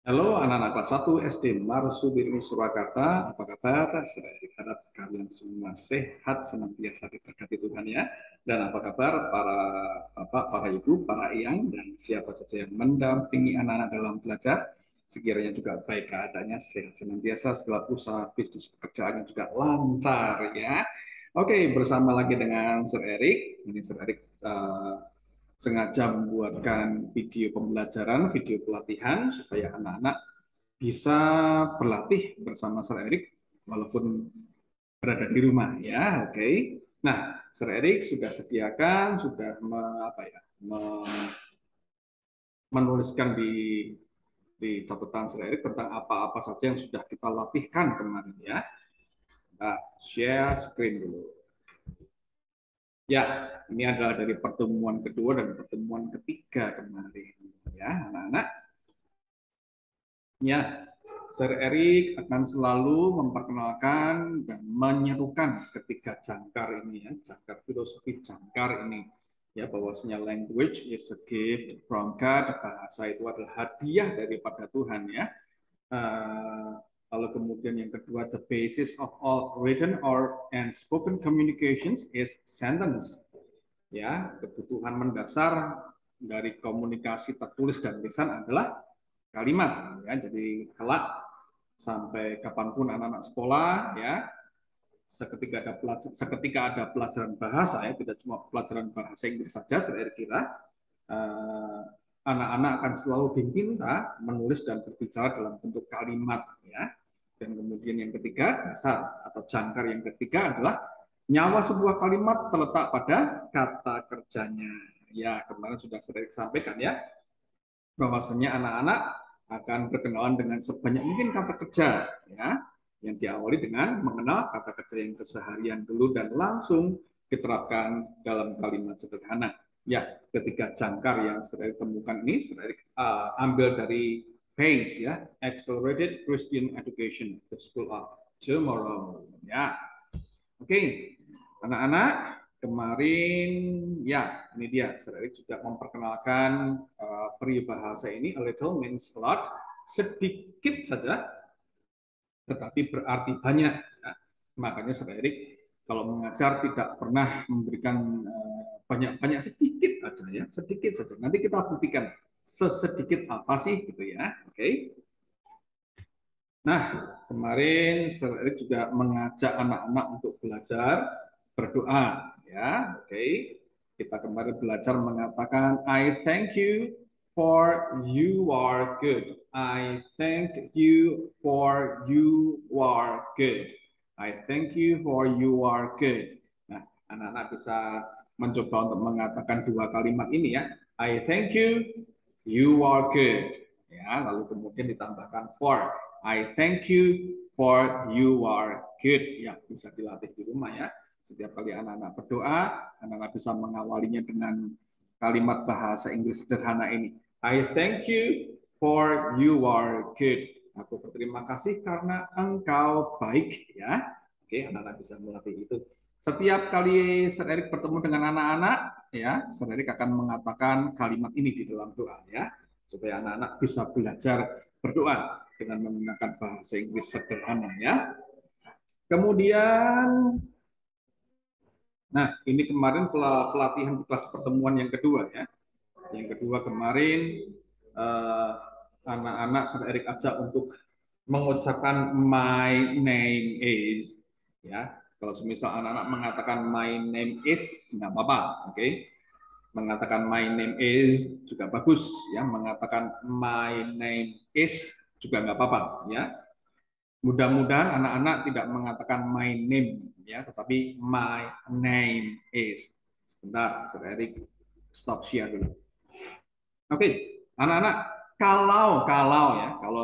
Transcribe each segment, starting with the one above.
Halo anak-anak kelas 1 SD Marsudini Surakarta, apa kabar? Saya harap kalian semua sehat, senantiasa diberkati Tuhan ya. Dan apa kabar para bapak, para ibu, para eyang, dan siapa saja yang mendampingi anak-anak dalam belajar. Sekiranya juga baik keadaannya, sehat senantiasa, segala usaha, bisnis, pekerjaannya juga lancar ya. Oke, bersama lagi dengan Sir Erik. Ini Sir Erik sengaja membuatkan video pembelajaran, video pelatihan supaya anak-anak bisa berlatih bersama Sir Erik walaupun berada di rumah ya. Oke. Nah, Sir Erik sudah sediakan, sudah menuliskan di catatan Sir Erik tentang apa-apa saja yang sudah kita latihkan kemarin ya. Nah, share screen dulu. Ya, ini adalah dari pertemuan kedua dan pertemuan ketiga kemarin ya, anak-anak. Ya, Sir Erik akan selalu memperkenalkan dan menyerukan ketiga jangkar ini ya, jangkar filosofi jangkar ini ya, bahwasanya language is a gift from God, bahasa itu adalah hadiah daripada Tuhan ya. Lalu kemudian yang kedua, the basis of all written or and spoken communications is sentence ya, kebutuhan mendasar dari komunikasi tertulis dan lisan adalah kalimat ya. Jadi kelak sampai kapanpun anak-anak sekolah ya, seketika ada pelajaran bahasa ya, tidak cuma pelajaran bahasa Inggris saja, saya kira anak-anak akan selalu diminta menulis dan berbicara dalam bentuk kalimat ya. Dan kemudian yang ketiga, dasar atau jangkar yang ketiga adalah nyawa sebuah kalimat terletak pada kata kerjanya. Ya, kemarin sudah saya sampaikan ya, bahwasanya anak-anak akan berkenalan dengan sebanyak mungkin kata kerja ya, yang diawali dengan mengenal kata kerja yang keseharian dulu dan langsung diterapkan dalam kalimat sederhana. Ya, ketiga jangkar yang saya temukan ini saya ambil dari PACE ya, Accelerated Christian Education, the School of Tomorrow. Ya, oke, anak-anak, kemarin ya ini dia, saya juga memperkenalkan peribahasa ini, a little means a lot, sedikit saja tetapi berarti banyak. Nah, makanya saya kalau mengajar tidak pernah memberikan banyak-banyak, sedikit aja ya, sedikit saja. Nanti kita buktikan sesedikit apa sih gitu ya. Oke. Nah, kemarin Sir Erik juga mengajak anak-anak untuk belajar berdoa, ya. Oke. Kita kemarin belajar mengatakan I thank you for you are good. I thank you for you are good. I thank you for you are good. Nah, anak-anak bisa mencoba untuk mengatakan dua kalimat ini ya. I thank you, you are good. Ya, lalu kemudian ditambahkan for. I thank you for you are good. Ya, bisa dilatih di rumah ya. Setiap kali anak-anak berdoa, anak-anak bisa mengawalinya dengan kalimat bahasa Inggris sederhana ini. I thank you for you are good. Aku berterima kasih karena engkau baik ya. Oke, anak-anak bisa melatih itu. Setiap kali Sir Erik bertemu dengan anak-anak, ya, Sir Erik akan mengatakan kalimat ini di dalam doa ya, supaya anak-anak bisa belajar berdoa dengan menggunakan bahasa Inggris sederhana ya. Kemudian, nah ini kemarin pelatihan kelas pertemuan yang kedua ya. Yang kedua kemarin anak-anak Sir Erik ajak untuk mengucapkan my name is ya. Kalau semisal anak-anak mengatakan my name is nggak apa-apa, oke. Mengatakan my name is juga bagus ya. Mengatakan my name is juga nggak apa-apa ya. Mudah-mudahan anak-anak tidak mengatakan my name ya, tetapi my name is. Sebentar, Sir Erik stop share dulu. Oke, anak-anak, kalau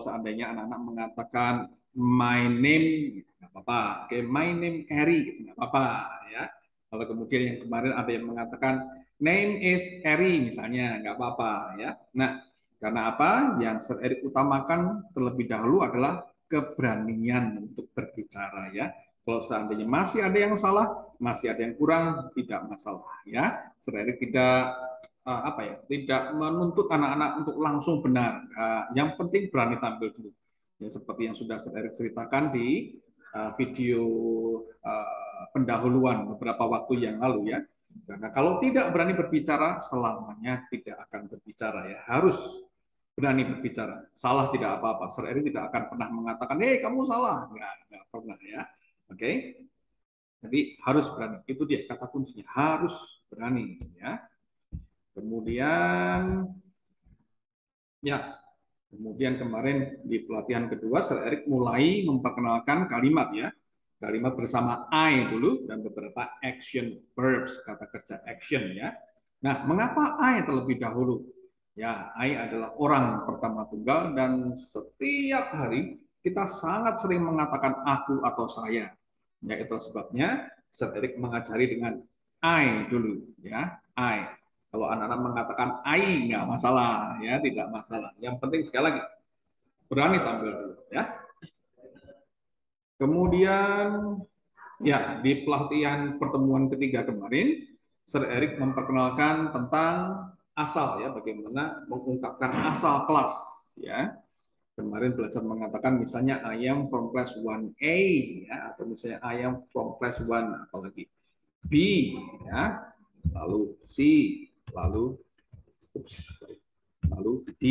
seandainya anak-anak mengatakan my name nggak apa-apa. Oke, my name Eri gitu, nggak apa-apa ya. Kalau kemudian yang kemarin ada yang mengatakan name is Eri misalnya, nggak apa-apa ya. Nah, karena apa? Yang Sir Erik utamakan terlebih dahulu adalah keberanian untuk berbicara ya. Kalau seandainya masih ada yang salah, masih ada yang kurang, tidak masalah ya. Saudara Erik tidak apa ya, tidak menuntut anak-anak untuk langsung benar. Yang penting berani tampil dulu. Ya, seperti yang sudah Saudara Erik ceritakan di video pendahuluan beberapa waktu yang lalu ya. Karena kalau tidak berani berbicara, selamanya tidak akan berbicara ya. Harus berani berbicara. Salah tidak apa-apa. Saudara Erik tidak akan pernah mengatakan, hei kamu salah. Nggak pernah ya. Oke, jadi harus berani. Itu dia kata kuncinya, harus berani ya. Kemudian ya, kemudian kemarin di pelatihan kedua, Sir Erik mulai memperkenalkan kalimat ya. Kalimat bersama I dulu dan beberapa action verbs, kata kerja action ya. Nah, mengapa I terlebih dahulu? Ya, I adalah orang pertama tunggal dan setiap hari kita sangat sering mengatakan aku atau saya. Ya, itu sebabnya Sir Erik mengajari dengan I dulu ya, I. Kalau anak-anak mengatakan I nggak masalah ya, tidak masalah. Yang penting sekali lagi berani tampil dulu ya. Kemudian ya di pelatihan pertemuan ketiga kemarin, Sir Erik memperkenalkan tentang asal ya, bagaimana mengungkapkan asal kelas ya. Kemarin belajar mengatakan misalnya I am from class 1A ya, atau misalnya I am from class 1 apalagi B ya, lalu C, lalu oops, lalu D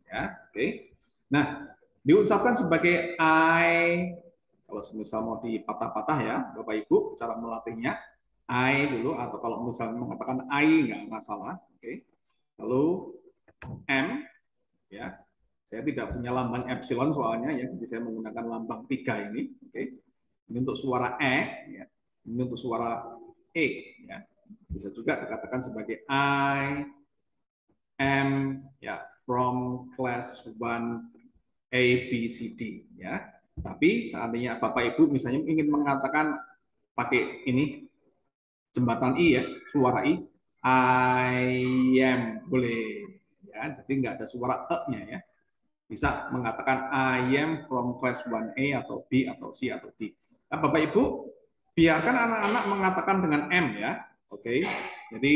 ya. Oke. Nah, diucapkan sebagai I. Kalau misal mau dipatah-patah ya, Bapak Ibu, cara melatihnya I dulu, atau kalau misalnya mengatakan I nggak masalah, oke. Lalu M, ya. Saya tidak punya lambang epsilon soalnya ya, jadi saya menggunakan lambang 3 ini, oke. Ini untuk suara E, ya. Ini untuk suara E, ya. Bisa juga dikatakan sebagai I am ya from class 1 A, B, C, D, ya. Tapi seandainya Bapak Ibu misalnya ingin mengatakan pakai ini jembatan I ya, suara I am boleh ya. Jadi nggak ada suara e-nya ya. Bisa mengatakan I am from class 1A atau B atau C atau D. Nah, Bapak Ibu, biarkan anak-anak mengatakan dengan M ya. Oke. Jadi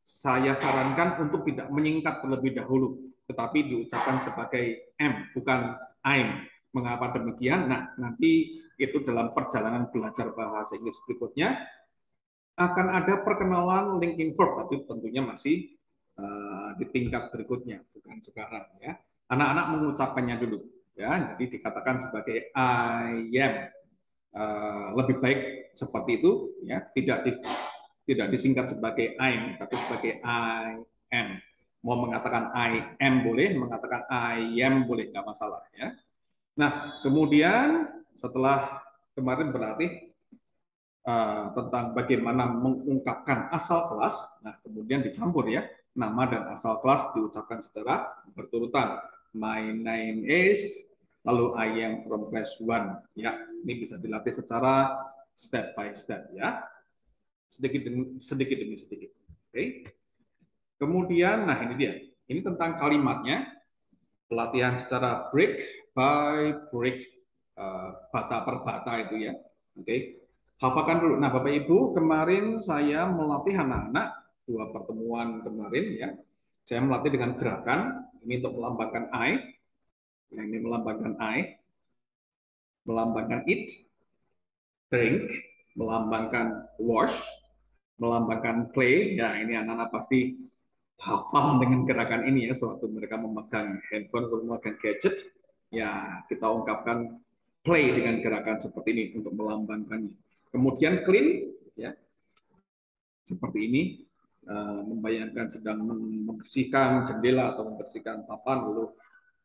saya sarankan untuk tidak menyingkat terlebih dahulu, tetapi diucapkan sebagai M, bukan I'm. Mengapa demikian? Nah, nanti itu dalam perjalanan belajar bahasa Inggris berikutnya akan ada perkenalan linking verb, tapi tentunya masih di tingkat berikutnya, bukan sekarang ya. Anak-anak mengucapkannya dulu, ya. Jadi dikatakan sebagai I am. Lebih baik seperti itu, ya. Tidak disingkat sebagai I'm, tapi sebagai I am. Mau mengatakan I am boleh, mengatakan I am boleh, nggak masalah ya. Nah, kemudian setelah kemarin berarti tentang bagaimana mengungkapkan asal kelas. Nah, kemudian dicampur ya, nama dan asal kelas diucapkan secara berturutan. My name is, lalu I am from class 1. Ya, ini bisa dilatih secara step by step ya, sedikit demi sedikit. Oke. Kemudian, nah ini dia. Ini tentang kalimatnya, pelatihan secara break by break, bata per bata itu ya. Oke. Hafalkan dulu. Nah, Bapak Ibu, kemarin saya melatih anak-anak dua pertemuan kemarin ya. Saya melatih dengan gerakan ini untuk melambangkan I, yang ini melambangkan I, melambangkan eat, drink, melambangkan wash, melambangkan play. Ya, ini anak-anak pasti hafal dengan gerakan ini ya, sewaktu mereka memegang handphone atau memegang gadget. Ya, kita ungkapkan play dengan gerakan seperti ini untuk melambangkannya. Kemudian clean, ya, seperti ini, membayangkan sedang membersihkan jendela atau membersihkan papan, lalu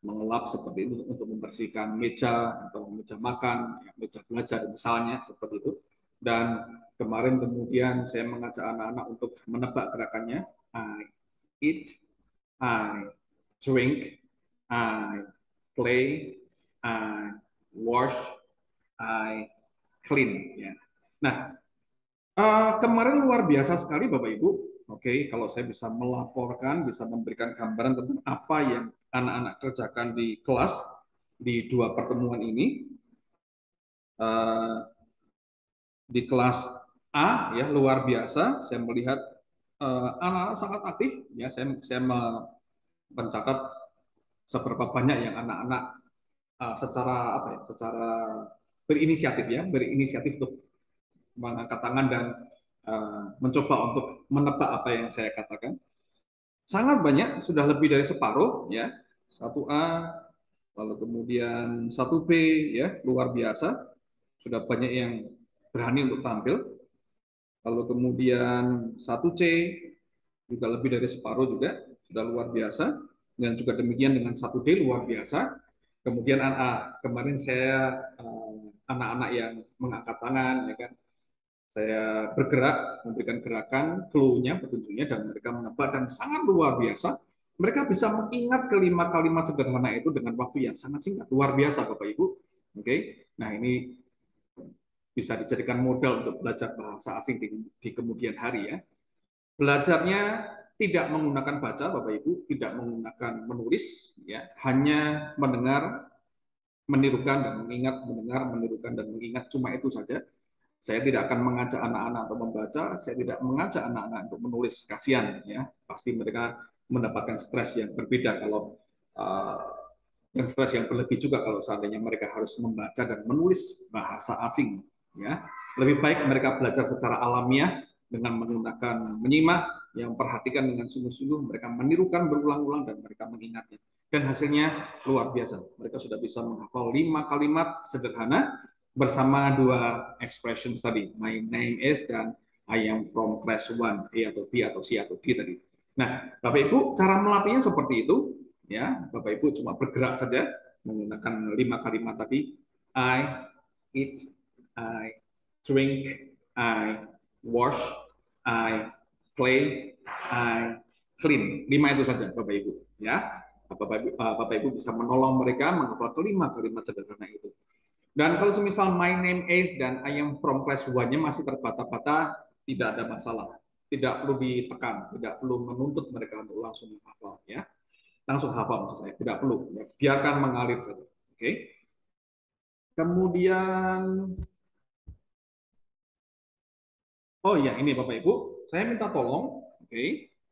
mengelap seperti itu untuk membersihkan meja atau meja makan, ya, meja belajar misalnya seperti itu. Dan kemarin kemudian saya mengajak anak-anak untuk menebak gerakannya. I eat, I drink, I play, I wash, I clean. Ya. Nah, kemarin luar biasa sekali Bapak Ibu. Oke, kalau saya bisa melaporkan, bisa memberikan gambaran tentang apa yang anak-anak kerjakan di kelas di dua pertemuan ini. Di kelas A ya luar biasa, saya melihat anak-anak sangat aktif ya. Saya mencatat seberapa banyak yang anak-anak secara apa ya, secara berinisiatif untuk mengangkat tangan dan mencoba untuk menebak apa yang saya katakan. Sangat banyak, sudah lebih dari separuh ya. 1A, lalu kemudian 1B ya, luar biasa. Sudah banyak yang berani untuk tampil. Lalu kemudian 1C juga lebih dari separuh juga, sudah luar biasa. Dan juga demikian dengan 1D luar biasa. Kemudian kemarin saya anak-anak yang mengangkat tangan, ya kan, saya bergerak, memberikan gerakan, clue-nya, petunjuknya, dan mereka menebak, dan sangat luar biasa. Mereka bisa mengingat kelima kalimat sederhana itu dengan waktu yang sangat singkat. Luar biasa, Bapak Ibu. Oke, nah ini bisa dijadikan modal untuk belajar bahasa asing di kemudian hari ya. Belajarnya tidak menggunakan baca, Bapak Ibu, tidak menggunakan menulis, ya, hanya mendengar, menirukan dan mengingat, mendengar, menirukan dan mengingat, cuma itu saja. Saya tidak akan mengajak anak-anak untuk membaca, saya tidak mengajak anak-anak untuk menulis, kasihan ya, pasti mereka mendapatkan stres yang berbeda kalau dan stres yang berlebih juga kalau seandainya mereka harus membaca dan menulis bahasa asing ya. Lebih baik mereka belajar secara alamiah dengan menggunakan menyimak, yang perhatikan dengan sungguh-sungguh, mereka menirukan berulang-ulang dan mereka mengingatnya. Dan hasilnya luar biasa. Mereka sudah bisa menghafal 5 kalimat sederhana bersama 2 expression tadi, my name is dan I am from class 1, A atau B atau C atau D tadi. Nah, Bapak Ibu, cara melatihnya seperti itu ya. Bapak Ibu cuma bergerak saja menggunakan 5 kalimat tadi, I eat, I drink, I wash, I play, I clean. 5 itu saja Bapak Ibu ya. Bapak Ibu bisa menolong mereka menghafal kelima kalimat sederhana itu. Dan kalau semisal my name is dan I am from class 1-nya masih terbata-bata, tidak ada masalah. Tidak perlu ditekan, tidak perlu menuntut mereka untuk langsung menghafal ya. Langsung hafal maksud saya, tidak perlu. Ya. Biarkan mengalir saja. Oke. Kemudian oh ya, ini Bapak Ibu, saya minta tolong, oke,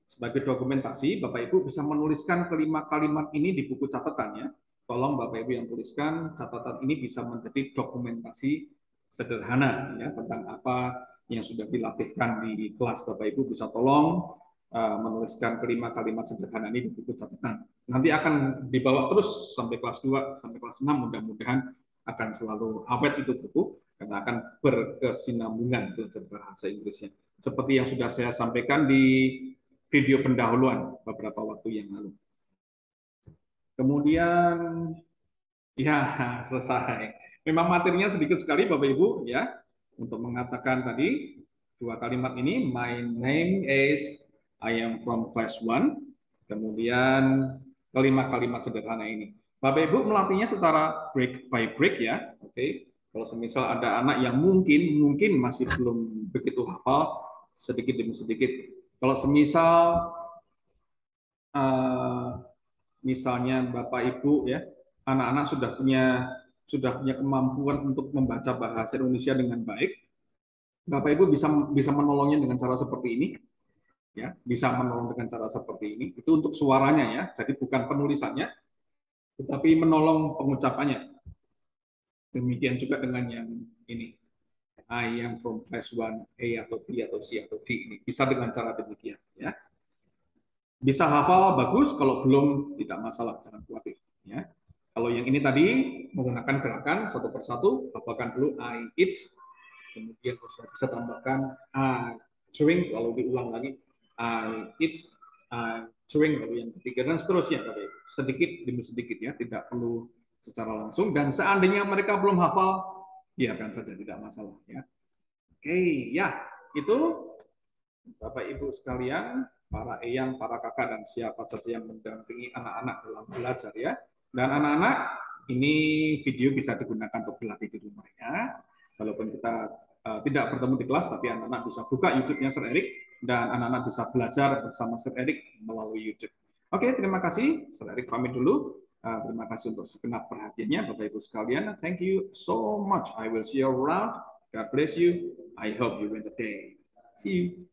sebagai dokumentasi, Bapak Ibu bisa menuliskan kelima kalimat ini di buku catatan ya. Tolong Bapak Ibu yang tuliskan, catatan ini bisa menjadi dokumentasi sederhana ya tentang apa yang sudah dilatihkan di kelas. Bapak Ibu bisa tolong menuliskan kelima kalimat sederhana ini di buku catatan. Nanti akan dibawa terus sampai kelas 2, sampai kelas 6, mudah-mudahan akan selalu awet itu buku karena akan berkesinambungan belajar bahasa Inggrisnya. Seperti yang sudah saya sampaikan di video pendahuluan beberapa waktu yang lalu. Kemudian, ya selesai. Memang materinya sedikit sekali Bapak Ibu ya untuk mengatakan tadi 2 kalimat ini. My name is, I am from class 1. Kemudian kelima kalimat sederhana ini. Bapak Ibu melatihnya secara break by break ya. Oke. Kalau semisal ada anak yang mungkin masih belum begitu hafal, sedikit demi sedikit. Kalau semisal misalnya Bapak Ibu ya, anak-anak sudah punya kemampuan untuk membaca bahasa Indonesia dengan baik, Bapak Ibu bisa menolongnya dengan cara seperti ini ya, bisa menolong dengan cara seperti ini. Itu untuk suaranya ya. Jadi bukan penulisannya, tetapi menolong pengucapannya. Demikian juga dengan yang ini. I am from class 1, A atau B atau C atau D ini. Bisa dengan cara demikian ya. Bisa hafal bagus, kalau belum tidak masalah, jangan khawatir ya. Kalau yang ini tadi menggunakan gerakan satu persatu, hafalkan dulu I eat, kemudian bisa tambahkan I drink, lalu diulang lagi I eat, I drink, lalu yang ketiga dan seterusnya, sedikit demi sedikit ya, tidak perlu secara langsung. Dan seandainya mereka belum hafal, biarkan saja, tidak masalah ya. Oke ya, itu Bapak Ibu sekalian, para eyang, para kakak, dan siapa saja yang mendampingi anak-anak dalam belajar ya. Dan anak-anak, ini video bisa digunakan untuk berlatih di rumah ya. Walaupun kita tidak bertemu di kelas, tapi anak-anak bisa buka YouTube-nya Sir Erik, dan anak-anak bisa belajar bersama Sir Erik melalui YouTube. Oke, terima kasih. Sir Erik pamit dulu. Terima kasih untuk segenap perhatiannya, Bapak Ibu sekalian. Thank you so much. I will see you around. God bless you. I hope you win the day. See you.